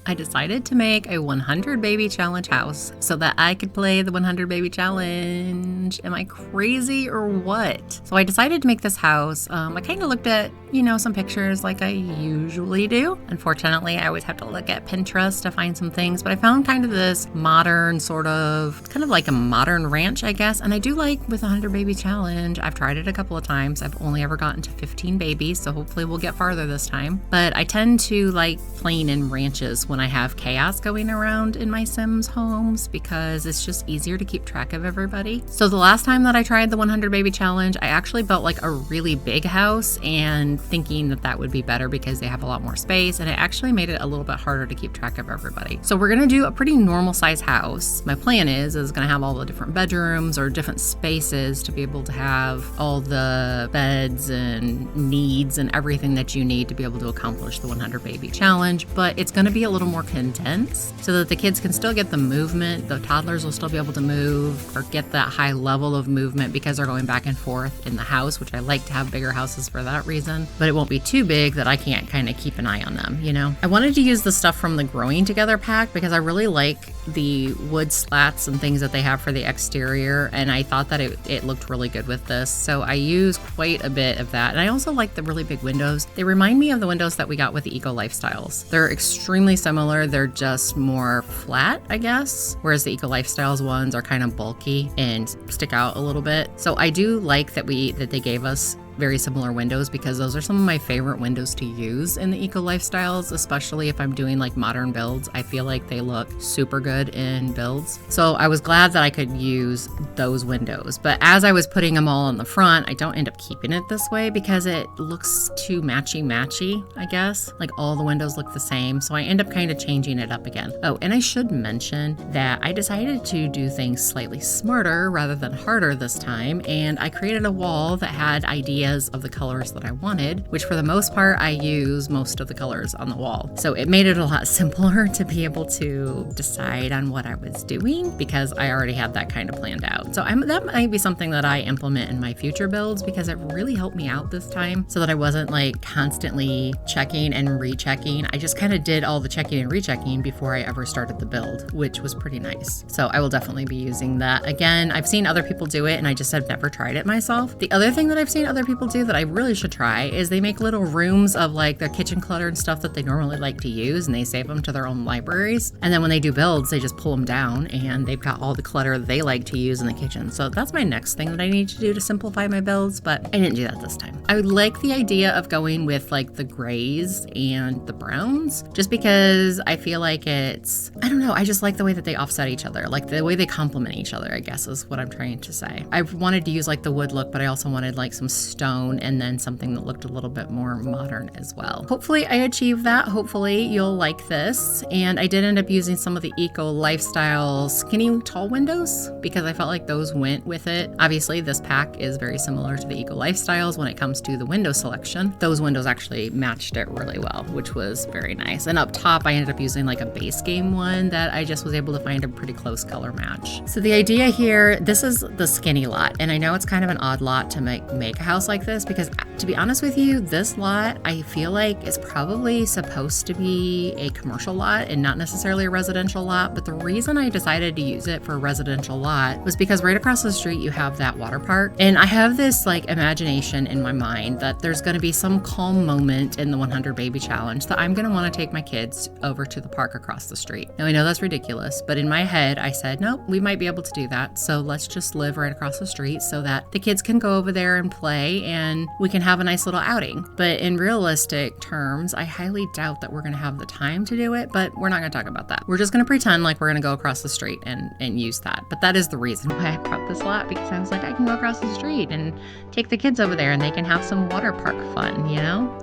I decided to make a 100 baby challenge house so that I could play the 100 baby challenge. Am I crazy or what? So I decided to make this house. I kind of looked at, some pictures like I usually do. Unfortunately, I always have to look at Pinterest to find some things, but I found kind of this modern kind of like a modern ranch, I guess. And I do like with 100 baby challenge. I've tried it a couple of times. I've only ever gotten to 15 babies, so hopefully we'll get farther this time. But I tend to like playing in ranches when I have chaos going around in my Sims homes because it's just easier to keep track of everybody. So the last time that I tried the 100 baby challenge, I actually built like a really big house and thinking that would be better because they have a lot more space, and it actually made it a little bit harder to keep track of everybody. So we're gonna do a pretty normal size house. My plan is gonna have all the different bedrooms or different spaces to be able to have all the beds and needs and everything that you need to be able to accomplish the 100 baby challenge, but it's going to be a little more condensed so that the kids can still get the movement. The toddlers will still be able to move or get that high level of movement because they're going back and forth in the house, which I like to have bigger houses for that reason, but it won't be too big that I can't kind of keep an eye on them, I wanted to use the stuff from the Growing Together pack because I really like the wood slats and things that they have for the exterior, and I thought that it looked really good with this, so I used quite a bit of that. And I also like the really big windows. They remind me of the windows that we got with the Eco Lifestyles. They're extremely similar. They're just more flat, I guess, whereas the Eco Lifestyles ones are kind of bulky and stick out a little bit. So I do like that they gave us very similar windows because those are some of my favorite windows to use in the Eco Lifestyles, especially if I'm doing like modern builds. I feel like they look super good in builds. So I was glad that I could use those windows. But as I was putting them all on the front, I don't end up keeping it this way because it looks too matchy, I guess. Like all the windows look the same. So I end up kind of changing it up again. Oh, and I should mention that I decided to do things slightly smarter rather than harder this time. And I created a wall that had ideas of the colors that I wanted, which for the most part, I use most of the colors on the wall. So it made it a lot simpler to be able to decide on what I was doing because I already had that kind of planned out. So that might be something that I implement in my future builds because it really helped me out this time so that I wasn't like constantly checking and rechecking. I just kind of did all the checking and rechecking before I ever started the build, which was pretty nice. So I will definitely be using that. Again, I've seen other people do it and I just have never tried it myself. The other thing that I've seen other people do that I really should try is they make little rooms of like their kitchen clutter and stuff that they normally like to use, and they save them to their own libraries. And then when they do builds, they just pull them down and they've got all the clutter that they like to use in the kitchen. So that's my next thing that I need to do to simplify my builds, but I didn't do that this time. I would like the idea of going with like the grays and the browns, just because I feel like I don't know, I just like the way that they offset each other, like the way they complement each other, I guess is what I'm trying to say. I wanted to use like the wood look, but I also wanted like some stone and then something that looked a little bit more modern as well. Hopefully I achieved that. Hopefully you'll like this. And I did end up using some of the Eco Lifestyle skinny tall windows because I felt like those went with it. Obviously this pack is very similar to the Eco Lifestyles when it comes to the window selection. Those windows actually matched it really well, which was very nice. And up top I ended up using like a base game one that I just was able to find a pretty close color match. So the idea here, this is the skinny lot, and I know it's kind of an odd lot to make a house like this because to be honest with you, this lot I feel like is probably supposed to be a commercial lot and not necessarily a residential lot. But the reason I decided to use it for a residential lot was because right across the street you have that water park, and I have this like imagination in my mind that there's going to be some calm moment in the 100 baby challenge that I'm going to want to take my kids over to the park across the street. Now I know that's ridiculous, but in my head I said, nope, we might be able to do that. So let's just live right across the street so that the kids can go over there and play and we can have a nice little outing. But in realistic terms, I highly doubt that we're going to have the time to do it, but we're not going to talk about that. We're just going to pretend like we're going to go across the street and use that. But that is the reason why I brought this lot, because I was like, I can go across the street and take the kids over there and they can have some water park fun,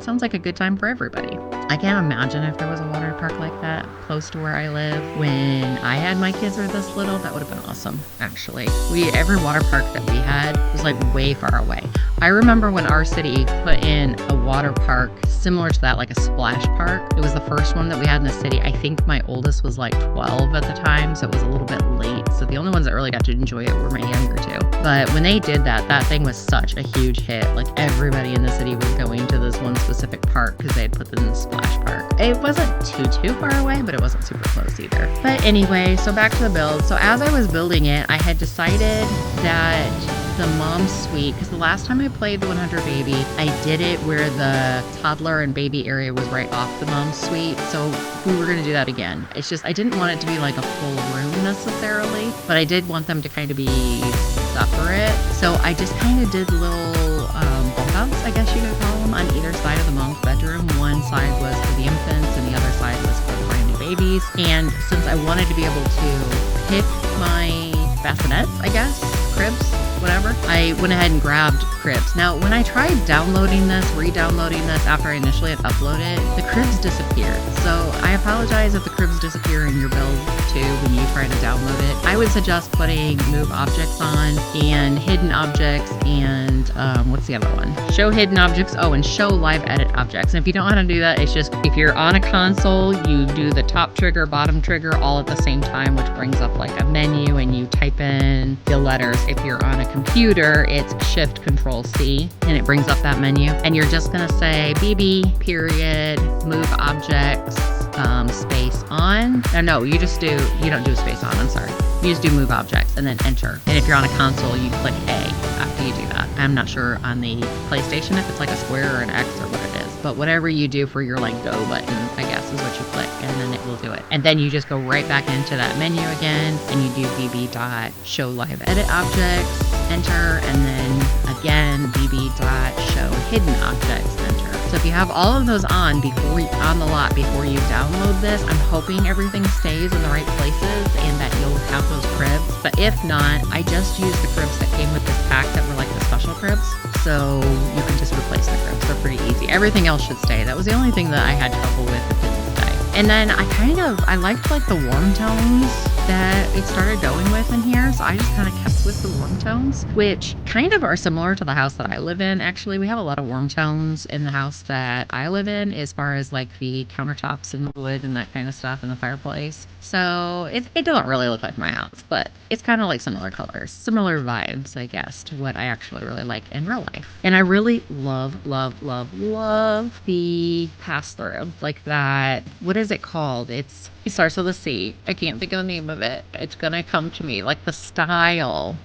Sounds like a good time for everybody. I can't imagine if there was a water park like that close to where I live when I had my kids were this little. That would have been awesome, actually. Every water park that we had was like way far away. I remember remember when our city put in a water park similar to that, like a splash park. It was the first one that we had in the city. I think my oldest was like 12 at the time, so it was a little bit late. So the only ones that really got to enjoy it were my younger two. But when they did that, that thing was such a huge hit. Like everybody in the city was going to this one specific park because they had put them in the splash park. It wasn't too far away, but it wasn't super close either. But anyway, so back to the build. So as I was building it, I had decided that the mom suite, because the last time I played the 100 baby, I did it where the toddler and baby area was right off the mom suite. So we were going to do that again. It's just, I didn't want it to be like a full room necessarily, but I did want them to kind of be separate. So I just kind of did little bump outs, I guess you could call them, on either side of the mom's bedroom. One side was for the infants and the other side was for the brand new babies. And since I wanted to be able to pick my bassinets, I guess, cribs, whatever, I went ahead and grabbed cribs. Now, when I tried downloading this, re-downloading this after I initially had uploaded, the cribs disappeared. So I apologize if the cribs disappear in your build too when you try to download it. I would suggest putting move objects on and hidden objects and what's the other one? Show hidden objects. Oh, and show live edit objects. And if you don't know how to do that, it's just if you're on a console, you do the top trigger, bottom trigger all at the same time, which brings up like a menu and you type in the letters. If you're on a computer, it's Shift Control C and it brings up that menu. And you're just gonna say BB period move objects space on. No, you don't do a space on, I'm sorry. You just do move objects and then enter. And if you're on a console, you click A after you do that. I'm not sure on the PlayStation if it's like a square or an X or what it is, but whatever you do for your like go button, I guess is what you click, and then it will do it. And then you just go right back into that menu again and you do BB dot show live edit objects, enter, and then again BB dot show hidden objects, enter. So if you have all of those on on the lot before you download this, I'm hoping everything stays in the right places and that you'll have those cribs. But if not, I just used the cribs that came with this pack that were like the special cribs. So you can just replace the cribs. They're pretty easy. Everything else should stay. That was the only thing that I had trouble with that didn't stay. And then I liked like the warm tones that it started going with in here. So I just kind of kept with the warm tones, which kind of are similar to the house that I live in. Actually, we have a lot of warm tones in the house that I live in as far as like the countertops and wood and that kind of stuff in the fireplace. So it doesn't really look like my house, but it's kind of like similar colors, similar vibes, I guess, to what I actually really like in real life. And I really love the pass-through, like that. What is it called? It starts with a C. I can't think of the name of it. It's gonna come to me. Like the style.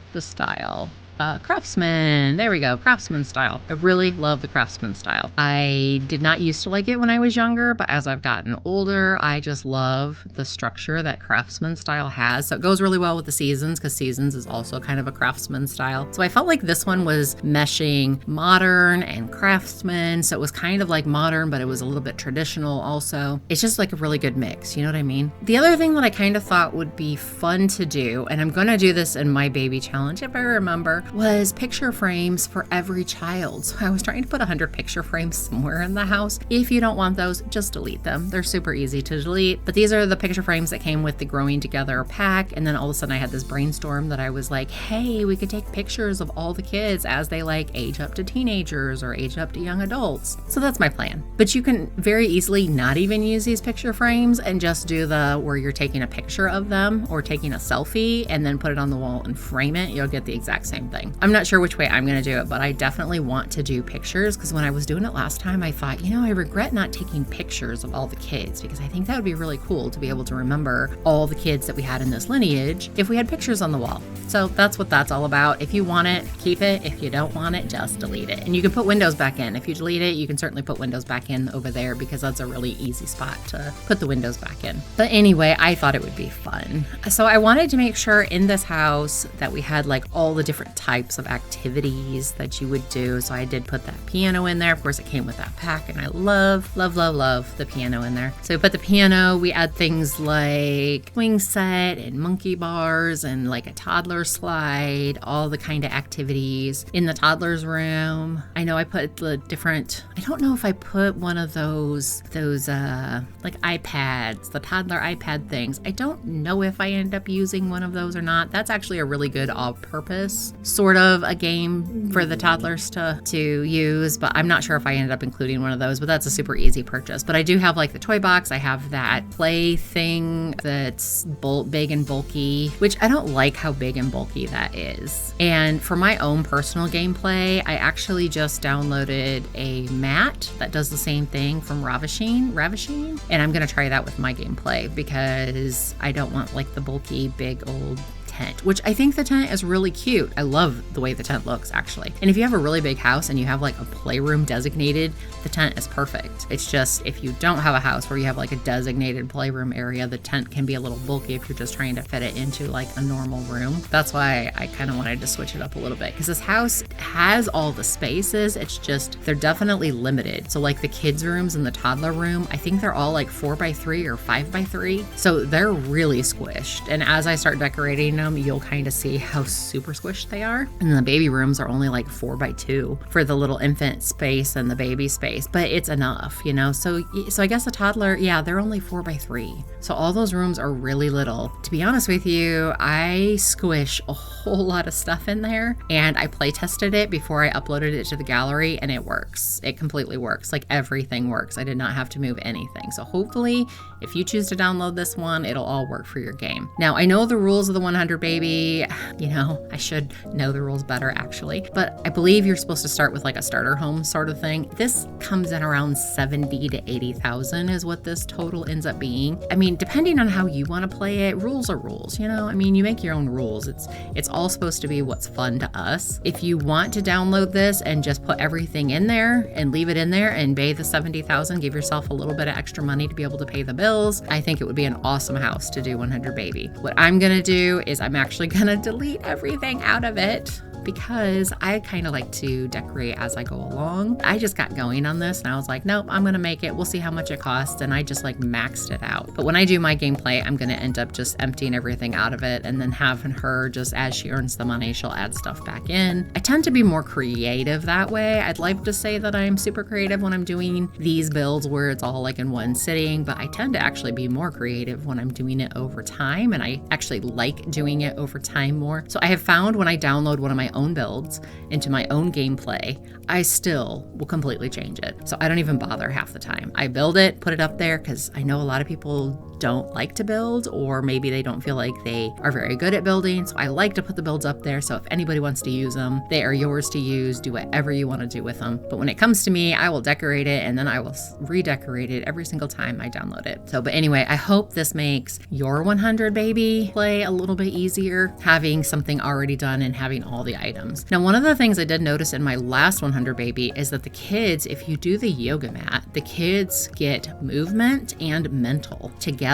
Craftsman. There we go. Craftsman style. I really love the Craftsman style. I did not used to like it when I was younger, but as I've gotten older, I just love the structure that Craftsman style has. So it goes really well with the Seasons because Seasons is also kind of a Craftsman style. So I felt like this one was meshing modern and Craftsman. So it was kind of like modern, but it was a little bit traditional also. It's just like a really good mix. You know what I mean? The other thing that I kind of thought would be fun to do, and I'm going to do this in my baby challenge if I remember, was picture frames for every child. So I was trying to put 100 picture frames somewhere in the house. If you don't want those, just delete them. They're super easy to delete. But these are the picture frames that came with the Growing Together pack. And then all of a sudden I had this brainstorm that I was like, hey, we could take pictures of all the kids as they like age up to teenagers or age up to young adults. So that's my plan. But you can very easily not even use these picture frames and just do the where you're taking a picture of them or taking a selfie and then put it on the wall and frame it. You'll get the exact same thing. I'm not sure which way I'm going to do it, but I definitely want to do pictures because when I was doing it last time, I thought, I regret not taking pictures of all the kids because I think that would be really cool to be able to remember all the kids that we had in this lineage if we had pictures on the wall. So that's what that's all about. If you want it, keep it. If you don't want it, just delete it. And you can put windows back in. If you delete it, you can certainly put windows back in over there because that's a really easy spot to put the windows back in. But anyway, I thought it would be fun. So I wanted to make sure in this house that we had like all the different types of activities that you would do. So I did put that piano in there. Of course, it came with that pack and I love the piano in there. So we put the piano, we add things like swing set and monkey bars and like a toddler slide, all the kind of activities in the toddler's room. I know I put the different, I don't know if I put one of those like iPads, the toddler iPad things. I don't know if I end up using one of those or not. That's actually a really good all-purpose sort of a game for the toddlers to use, but I'm not sure if I ended up including one of those, but that's a super easy purchase. But I do have like the toy box. I have that play thing that's big and bulky, which I don't like how big and bulky that is. And for my own personal gameplay, I actually just downloaded a mat that does the same thing from RAVASHEEN, and I'm gonna try that with my gameplay because I don't want like the bulky big old tent, which I think the tent is really cute. I love the way the tent looks actually. And if you have a really big house and you have like a playroom designated, the tent is perfect. It's just if you don't have a house where you have like a designated playroom area, the tent can be a little bulky if you're just trying to fit it into like a normal room. That's why I kind of wanted to switch it up a little bit because this house has all the spaces. It's just they're definitely limited. So like the kids' rooms and the toddler room, I think they're all like 4x3 or 5x3. So they're really squished. And as I start decorating them, you'll kind of see how super squished they are. And the baby rooms are only like 4x2 for the little infant space and the baby space, but it's enough, you know? So I guess a toddler, yeah, they're only 4x3. So all those rooms are really little. To be honest with you, I squish a whole lot of stuff in there and I play tested it before I uploaded it to the gallery and it works. It completely works. Like everything works. I did not have to move anything. So hopefully if you choose to download this one, it'll all work for your game. Now I know the rules of the 100 baby, you know, I should know the rules better actually, but I believe you're supposed to start with like a starter home sort of thing. This comes in around 70 to 80,000 is what this total ends up being. I mean, depending on how you want to play it, rules are rules, you know? I mean, you make your own rules. It's all supposed to be what's fun to us. If you want to download this and just put everything in there and leave it in there and pay the 70,000, give yourself a little bit of extra money to be able to pay the bills, I think it would be an awesome house to do 100 baby. What I'm gonna do is I'm actually gonna delete everything out of it because I kind of like to decorate as I go along. I just got going on this and I was like, nope, I'm gonna make it. We'll see how much it costs. And I just like maxed it out. But when I do my gameplay, I'm gonna end up just emptying everything out of it and then having her just as she earns the money, she'll add stuff back in. I tend to be more creative that way. I'd like to say that I'm super creative when I'm doing these builds where it's all like in one sitting, but I tend to actually be more creative when I'm doing it over time. And I actually like doing it over time more. So I have found when I download one of my own builds into my own gameplay, I still will completely change it. So I don't even bother half the time. I build it, put it up there because I know a lot of people don't like to build, or maybe they don't feel like they are very good at building. So I like to put the builds up there. So if anybody wants to use them, they are yours to use. Do whatever you want to do with them. But when it comes to me, I will decorate it and then I will redecorate it every single time I download it. So, but anyway, I hope this makes your 100 baby play a little bit easier, having something already done and having all the items. Now, one of the things I did notice in my last 100 baby is that the kids, if you do the yoga mat, the kids get movement and mental together.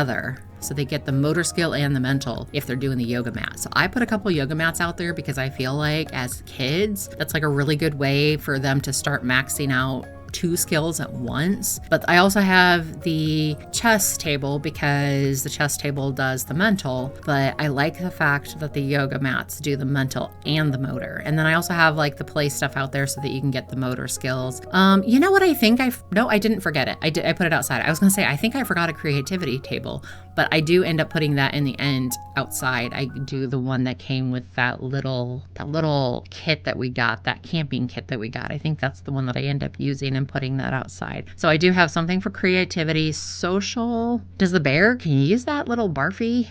So they get the motor skill and the mental if they're doing the yoga mat. So I put a couple yoga mats out there because I feel like as kids, that's like a really good way for them to start maxing out 2 skills at once. But I also have the chess table because the chess table does the mental, but I like the fact that the yoga mats do the mental and the motor. And then I also have like the play stuff out there so that you can get the motor skills. You know what I think no, I didn't forget it. I put it outside. I was gonna say, I think I forgot a creativity table, but I do end up putting that in the end outside. I do the one that came with that little kit that we got, that camping kit that we got. I think that's the one that I end up using and putting that outside. So I do have something for creativity. Social. Does the bear, can you use that little blarty?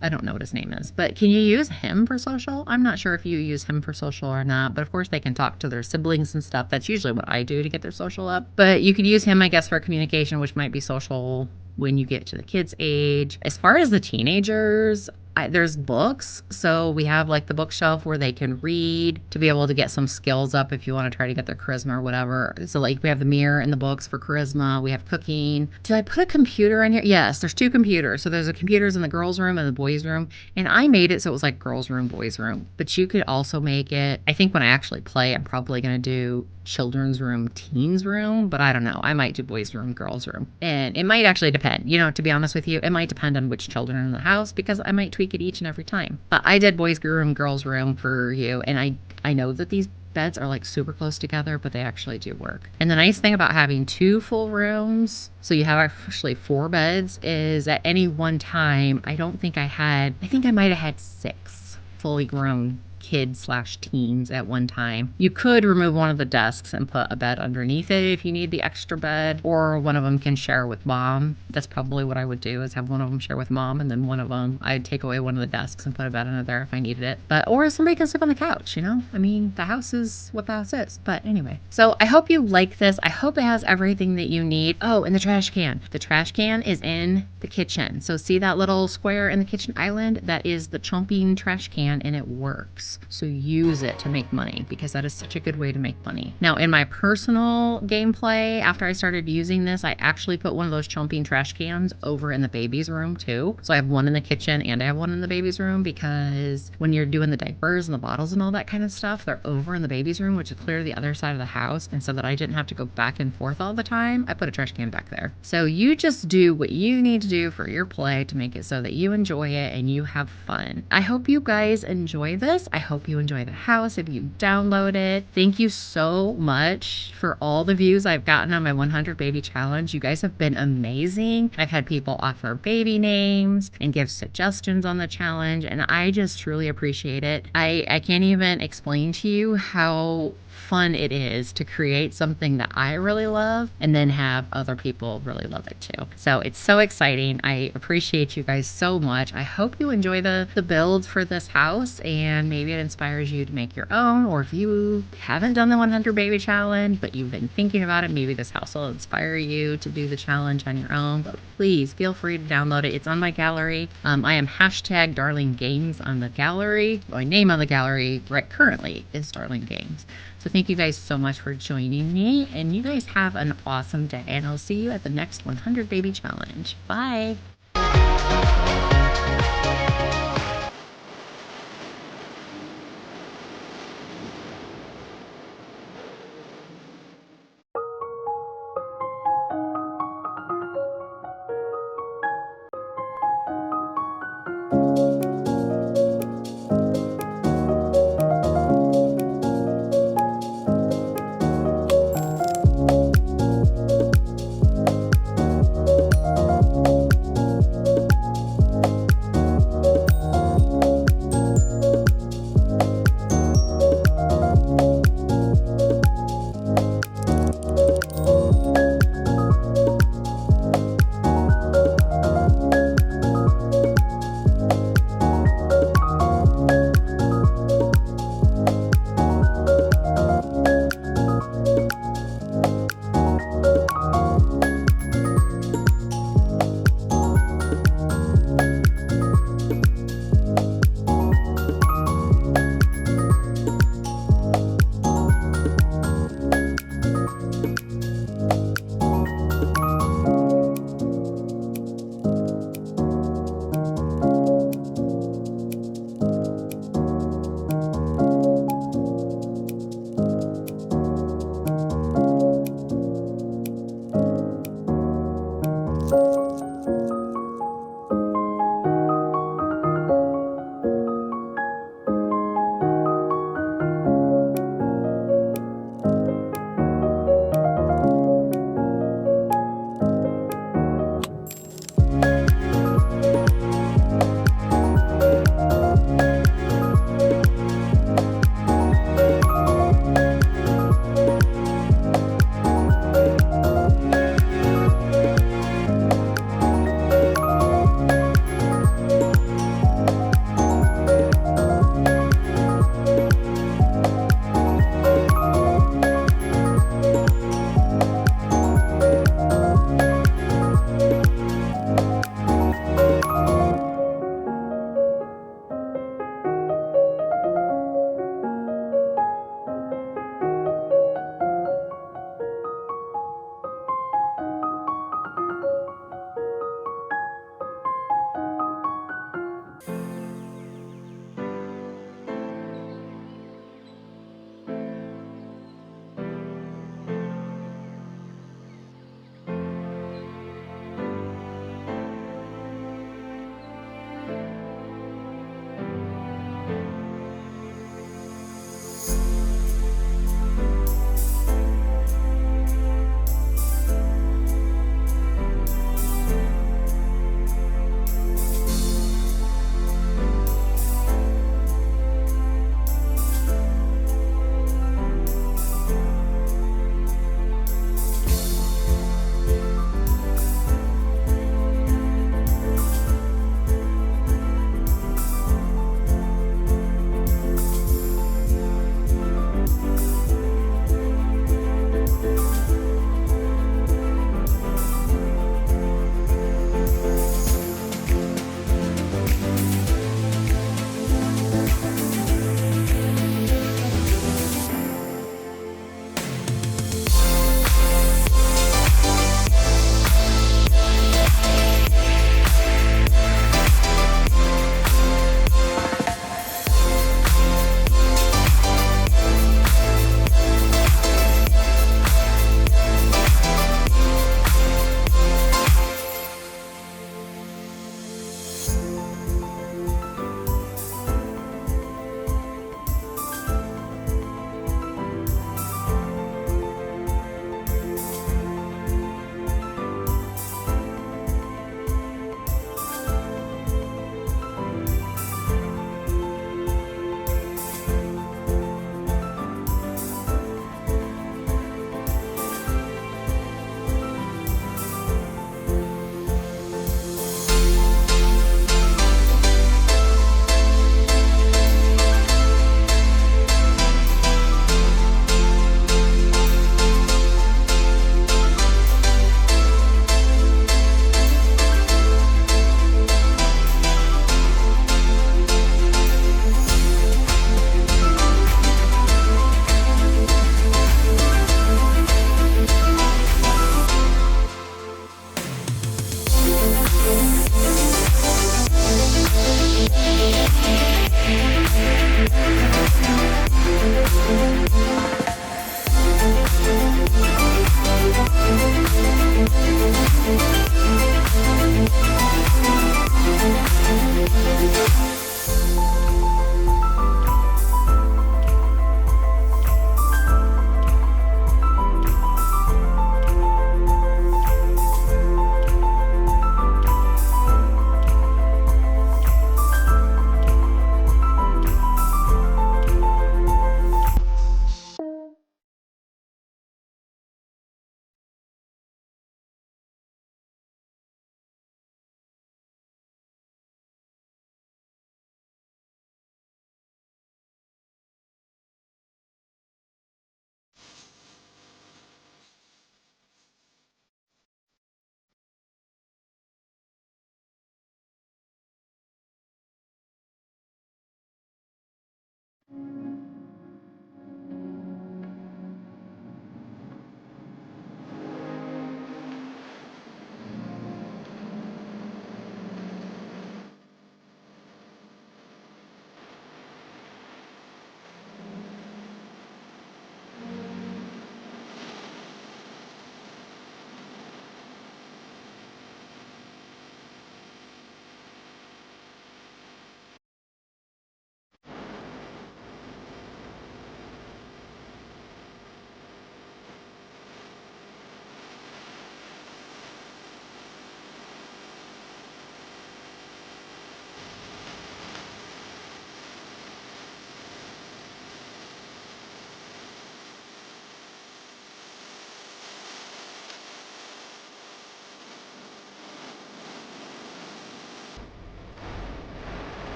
I don't know what his name is, but can you use him for social? I'm not sure if you use him for social or not, but of course they can talk to their siblings and stuff. That's usually what I do to get their social up. But you could use him, I guess, for communication, which might be social when you get to the kids' age. As far as the teenagers, there's books. So we have like the bookshelf where they can read to be able to get some skills up if you want to try to get their charisma or whatever. So like we have the mirror and the books for charisma. We have cooking. Did I put a computer in here? Yes, there's 2 computers. So there's a computers in the girls' room and the boys' room. And I made it so it was like girls' room, boys' room. But you could also make it, I think when I actually play, I'm probably going to do children's room, teens room, but I don't know. I might do boys' room, girls' room. And it might actually depend. You know, to be honest with you, it might depend on which children are in the house because I might tweak it each and every time. But I did boys' room, girls' room for you. And I know that these beds are like super close together, but they actually do work. And the nice thing about having 2 full rooms, so you have actually 4 beds, is at any one time, I think I might have had 6 fully grown kids/teens at one time. You could remove one of the desks and put a bed underneath it if you need the extra bed, or one of them can share with mom. That's probably what I would do, is have one of them share with mom, and then one of them, I'd take away one of the desks and put a bed under there if I needed it. Or somebody can sleep on the couch, you know? I mean, the house is what the house is. But anyway, so I hope you like this. I hope it has everything that you need. Oh, and the trash can. The trash can is in the kitchen. So see that little square in the kitchen island? That is the chomping trash can, and it works. So use it to make money, because that is such a good way to make money. Now, in my personal gameplay, after I started using this, I actually put one of those chomping trash cans over in the baby's room too. So I have one in the kitchen and I have one in the baby's room, because when you're doing the diapers and the bottles and all that kind of stuff, they're over in the baby's room, which is clear the other side of the house. And so that I didn't have to go back and forth all the time, I put a trash can back there. So you just do what you need to do for your play to make it so that you enjoy it and you have fun. I hope you guys enjoy this. I hope you enjoy the house if you download it. Thank you so much for all the views I've gotten on my 100 baby challenge. You guys have been amazing. I've had people offer baby names and give suggestions on the challenge, and I just truly appreciate it. I can't even explain to you how fun it is to create something that I really love and then have other people really love it too. So it's so exciting. I appreciate you guys so much. I hope you enjoy the builds for this house, and maybe it inspires you to make your own, or if you haven't done the 100 baby challenge but you've been thinking about it, maybe this house will inspire you to do the challenge on your own. But please feel free to download it. It's on my gallery. I am hashtag Darling Games on the gallery. My name on the gallery right currently is Darling Games. So thank you guys so much for joining me, and you guys have an awesome day, and I'll see you at the next 100 baby challenge. Bye.